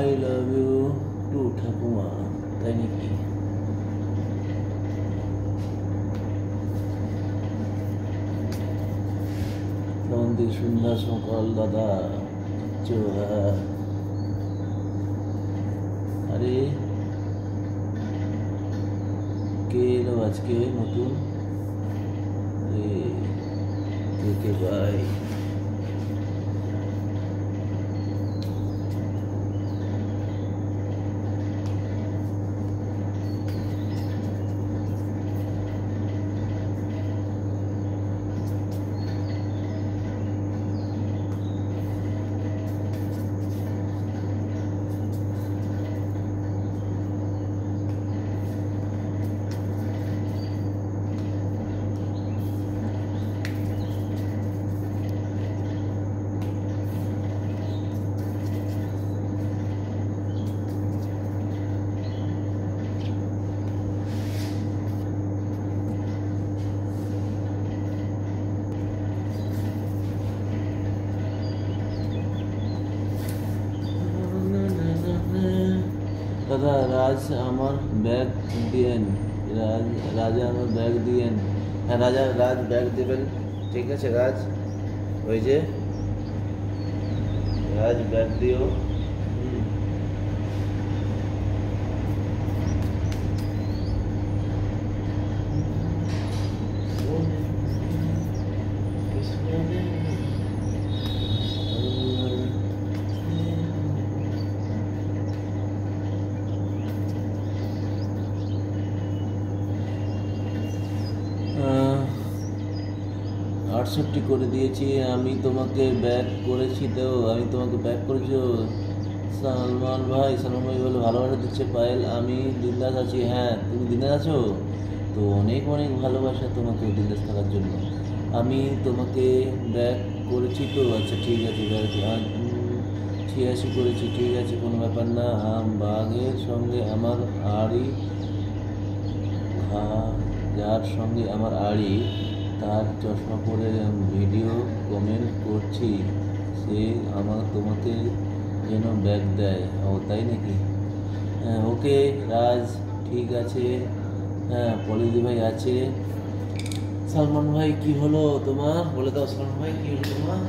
I love you two ঠাকুমা, তাই নাকি? নন্দী সুন্দর সকাল দাদা। আরে কে এলো আজকে নতুন? আরে কে ভাই? দাদা রাজ আমার ব্যাগ দিয়েন, রাজা আমার ব্যাগ দিয়েন। হ্যাঁ রাজ ব্যাগ দেবেন, ঠিক আছে রাজ, ওই যে রাজ ব্যাগ দিও। আটষট্টি করে দিয়েছি আমি তোমাকে, ব্যাক করেছি তো, আমি তোমাকে ব্যাক করেছি। সালমান ভাই বলে ভালোবাসা দিচ্ছে পায়েল, আমি দিলদাস আছি। হ্যাঁ তুমি দিলদাস আছো তো, অনেক অনেক ভালোবাসা তোমাকে দিলদাস থাকার জন্য। আমি তোমাকে ব্যাক করেছি তো, আচ্ছা ঠিক আছে ব্যাক 86 করেছি, ঠিক আছে কোনো ব্যাপার না। বাঘের সঙ্গে আমার আড়ি, যার সঙ্গে আমার আড়ি তার চশমা পরে ভিডিও কমেন্ট করছি, সে তোমাকে যেন ব্যাগ দেয়। ও তাই নাকি? হ্যাঁ ওকে রাজ, ঠিক আছে। হ্যাঁ পলিদি ভাই আছে। সালমান ভাই কি হলো তোমার, বলে দাও সালমান ভাই কি হলো তোমার?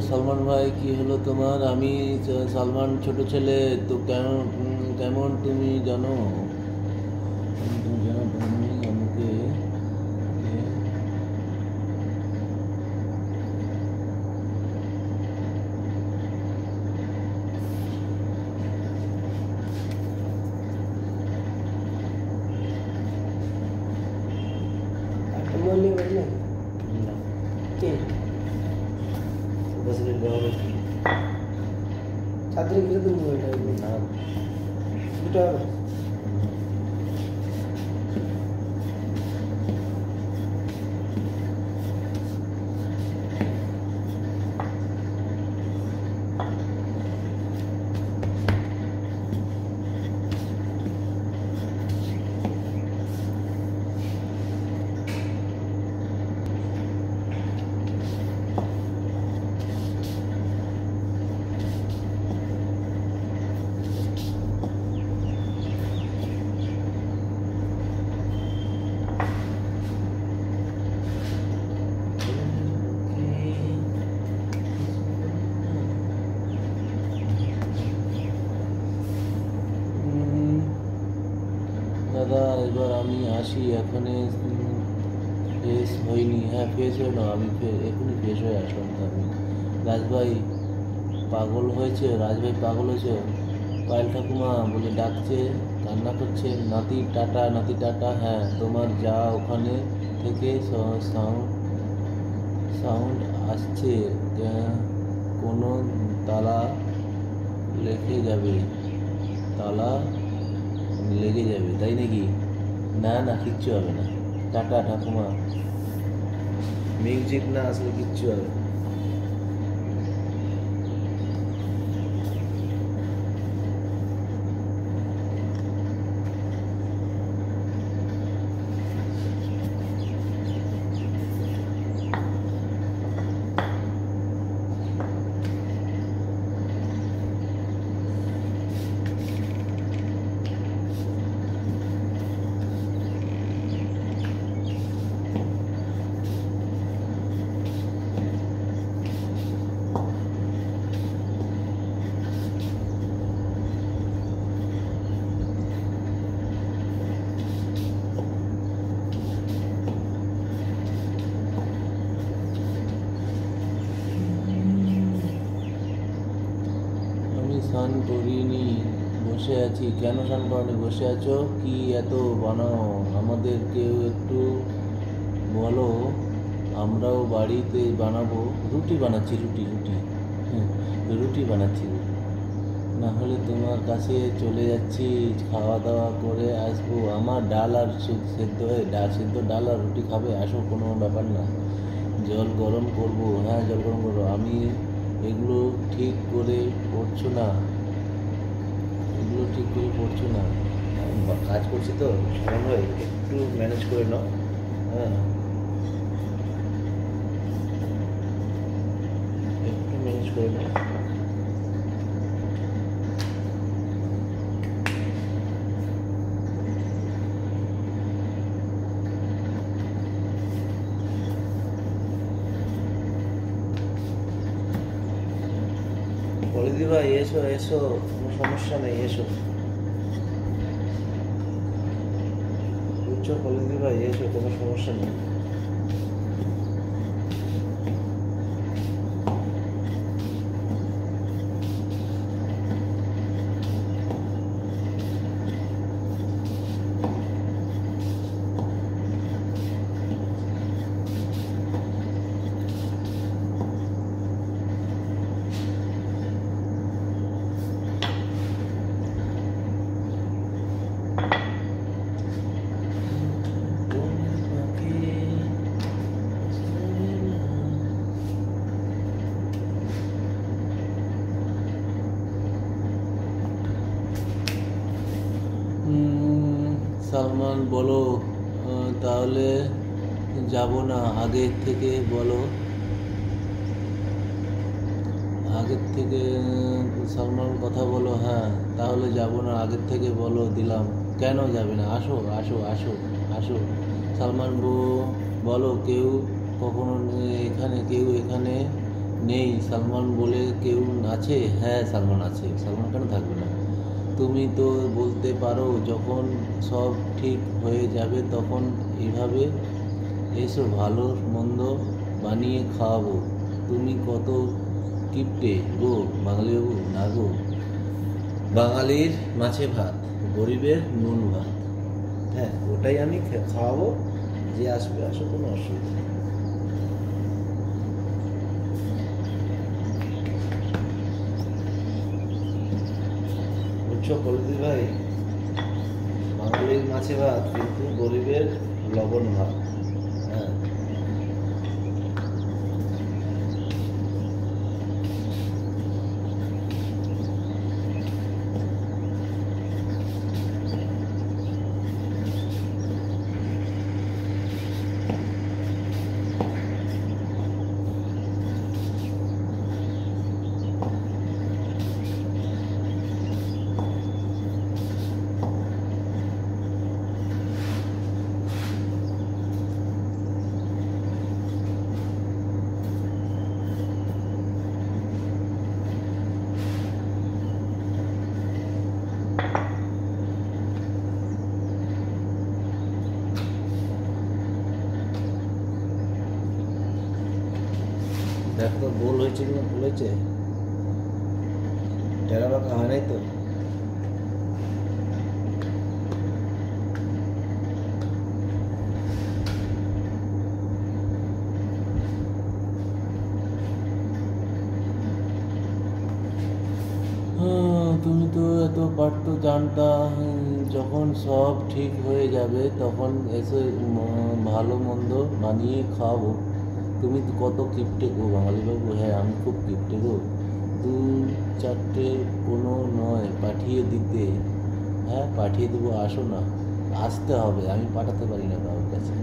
সালমান ভাই কি হলো তোমার? আমি সালমান ছোট ছেলে তো, কেমন তুমি জানো? তুমি আমাকে কে বছরের ব্যবহার কি ছাত্রী কিনে দেবো এটা না 2 টাকা দাদা এবার আমি আসি এখানে ফ্রেশ হইনি হ্যাঁ ফ্রেশ হয়ে না আমি এখনই ফ্রেশ হয়ে আসলাম তো আমি রাজভাই পাগল হয়েছে রাজভাই পাগল হয়েছে পায়েল ঠাকুমা বলে ডাকছে কান্না করছে নাতি টাটা হ্যাঁ তোমার যা ওখানে থেকে সাউন্ড আসছে কোনো তালা লেগে যাবে তাই নাকি না কিচ্ছু হবে না টাটা ঠাকুমা মিউজিক না আসলে কিচ্ছু হবে না। স্নান করিনি বসে আছি কেন স্নান করনি বসে আছো কি এত বানাও আমাদেরকেও একটু বলো আমরাও বাড়িতে বানাবো রুটি বানাচ্ছি রুটি বানাচ্ছি না হলে তোমার কাছে চলে যাচ্ছি খাওয়া দাওয়া করে আসবো আমার ডাল আর সেদ্ধ ডাল আর রুটি খাবে আসো কোনো ব্যাপার না জল গরম করবো হ্যাঁ জল গরম করবো আমি এগুলো ঠিক করে পড়ছো না কাজ করছি তো সময় হয় একটু ম্যানেজ করে নাও হ্যাঁ একটু ম্যানেজ করে নাও বলে দিবা এসো কোনো সমস্যা নেই এসো বুঝছো বলে দিবা এসো কোনো সমস্যা নেই সালমান বলো তাহলে যাব না আগের থেকে বলো আগের থেকে সালমান কথা বলো হ্যাঁ তাহলে যাব না আগের থেকে বলো দিলাম কেন যাবে না আসো আসো আসো আসো সালমান বলো কেউ কখনো কেউ এখানে নেই সালমান বলে কেউ আছে হ্যাঁ সালমান আছে সালমান কেন থাকবে না তুমি তো বলতে পারো যখন সব ঠিক হয়ে যাবে তখন এইভাবে এসো ভালো মন্দ বানিয়ে খাওয়াবো তুমি কত কিপটে গো বাঙালিবাবু না গো বাঙালির মাছে ভাত গরিবের নুন ভাত হ্যাঁ ওটাই আমি খাওয়াবো যে আসবে আসো কোনো অসুবিধা নেই কলদি ভাই, বাঙালির মাছে ভাত কিন্তু গরিবের লবণ ভাত। হ্যাঁ, দেখ তো গোল হয়েছে কিনা, ভুল হয়েছে, টেরা বাঁকা হয় নাই তো। তুমি তো এত পারতো জানতা, যখন সব ঠিক হয়ে যাবে তখন এসে ভালো মন্দ বানিয়ে খাওয়াবো। তুমি তো কত কিপ্টে গো বাঙালি বাবু। হ্যাঁ, আমি খুব কিপ্টে গো। 2-4টে কোনো নয় পাঠিয়ে দিতে। হ্যাঁ, পাঠিয়ে দেবো, আসো না। আসতে হবে, আমি পাঠাতে পারি না কারোর কাছে।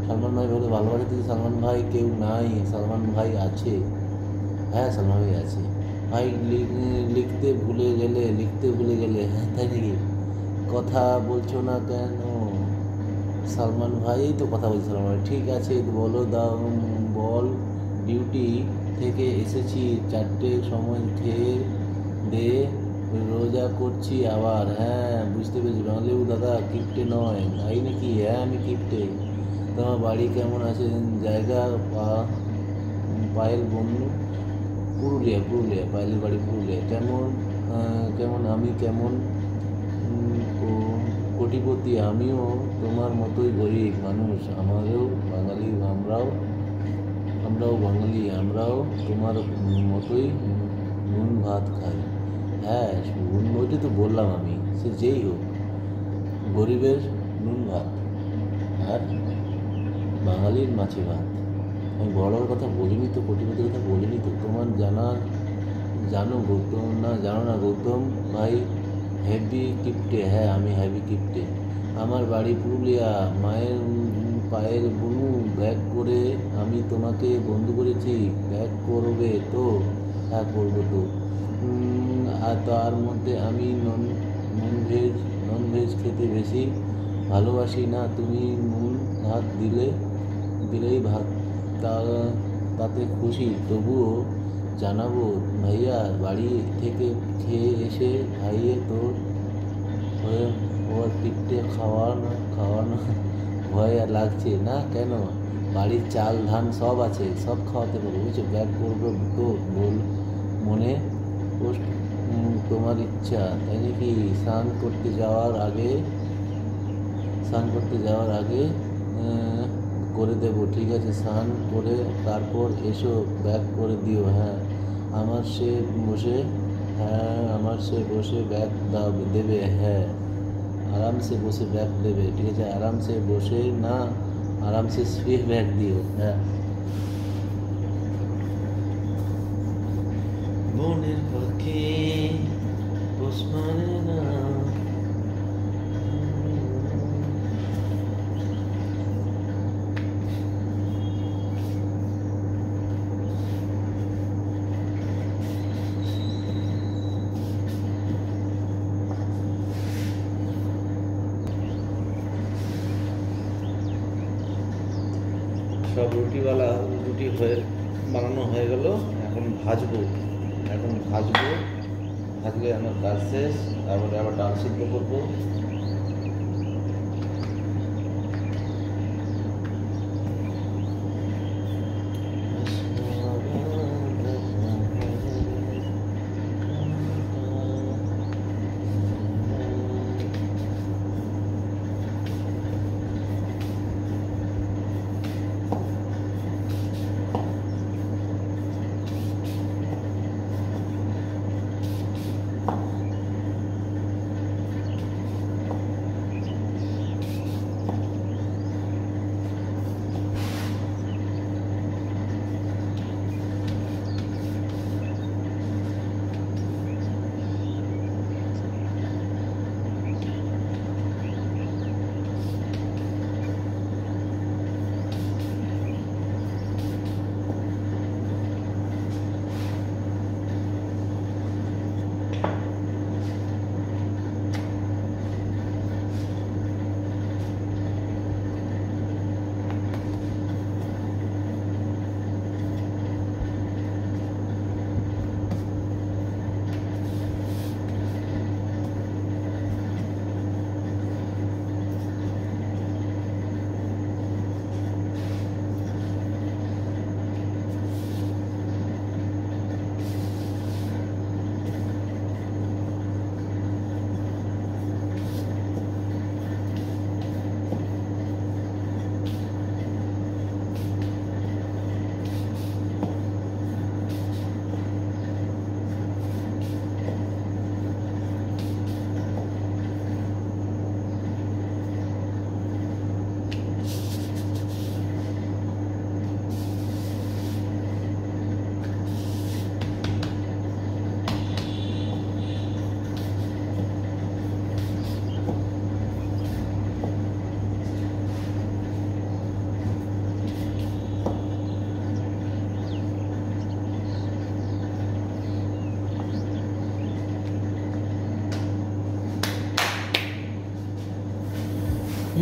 সালমান ভাই বলে ভালোবাসা দিতে, সালমান ভাই কেউ নাই, সালমান ভাই আছে। হ্যাঁ, সালমান ভাই আছে ভাই। লিখতে ভুলে গেলে। হ্যাঁ, তাই নাকি? কথা বলছো না কেন? সালমান ভাই তো কথা বলছে। সালমান ভাই ঠিক আছে, বলো দাও, বল। ডিউটি থেকে এসেছি, 4টের সময় খেয়ে দে রোজা করছি আবার। হ্যাঁ, বুঝতে পেরেছি বাঙালি দাদা, কিপ্টে নয় ভাই নাকি? হ্যাঁ, আমি কিপ্টে। তোমার বাড়ি কেমন আছে? জায়গা পায়েল বন্ধু পুরুলিয়া। পায়েলের বাড়ি পুরুলিয়া। কেমন আমি কেমন কোটিপতি? আমিও তোমার মতোই গরিব মানুষ। আমরাও বাঙালি, আমরাও বাঙালি, আমরাও তোমার মতোই নুন ভাত খাই। হ্যাঁ, ওইটাই তো বললাম আমি। সে যেই হোক, গরিবের নুন ভাত আর বাঙালির মাছে ভাত। আমি বড়োর কথা বলিনি তো, কোটিপতির কথা বলিনি তো। তোমার জানো গৌতম না, জানো না গৌতম ভাই হেভি কিপ্টে। হ্যাঁ, আমি হেভি কিপ্টে। আমার বাড়ি পুরুলিয়া। মায়ের পায়ের বুনু ব্যাগ করে আমি তোমাকে বন্ধু করেছি। ব্যাগ করবে তো? হ্যাঁ, করবো তো। আর তার মধ্যে আমি নন ভেজ খেতে বেশি ভালোবাসি না। তুমি নুন ভাত দিলেই ভাত তাতে খুশি। তবুও জানাবো ভাইয়া, বাড়ি থেকে খেয়ে এসে খাইয়ে তোর ওর পিঠে খাওয়ানো ভয় লাগছে না কেন? বাড়ির চাল ধান সব আছে, সব খাওয়াতে পারবো, বুঝছো? ব্যাগ করবো তো বল মনে পোস্ট, তোমার ইচ্ছা তাই নাকি? স্নান করতে যাওয়ার আগে করে দেবো, ঠিক আছে? স্নান করে তারপর এসো, ব্যাগ করে দিও। হ্যাঁ, আমার সে বসে ব্যাগ দেবে। হ্যাঁ, আরামসে বসে ব্যাগ দেবে, ঠিক আছে? আরামসে বসে না, আরামসে শুয়ে ব্যাগ দিও। হ্যাঁ, মনের পাখি পোষ মানে না। সব রুটি বানানো হয়ে গেল। এখন ভাজলে আমার কাজ শেষ। তারপরে আবার ডাল সিদ্ধ করবো।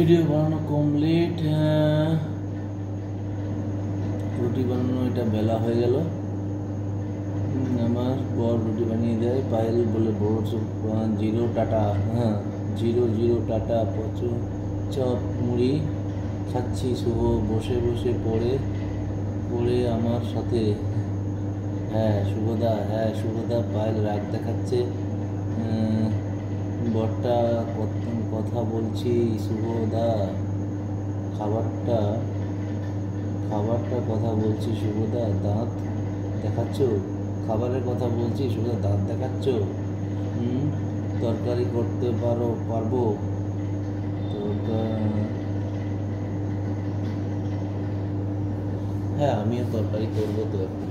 ভিডিও বানানো কমপ্লিট। রুটি বানানো এটা বেলা হয়ে গেল। আমার বর রুটি বানিয়ে দেয়। পায়েল বলে বড় জিরো টাটা। হ্যাঁ, জিরো জিরো টাটা। প্রচুর চপ মুড়ি খাচ্ছি। শুভ বসে বসে পড়ে আমার সাথে। হ্যাঁ শুভদা পায়েল রাগ দেখাচ্ছে। বরটা কথা বলছি শুভদা। খাবারটা কথা বলছি শুভদা। দাঁত দেখাচ্ছ? খাবারের কথা বলছি শুভদা, দাঁত দেখাচ্ছ? তরকারি করতে পারবো? হ্যাঁ, আমিও তরকারি করবো তো এখন।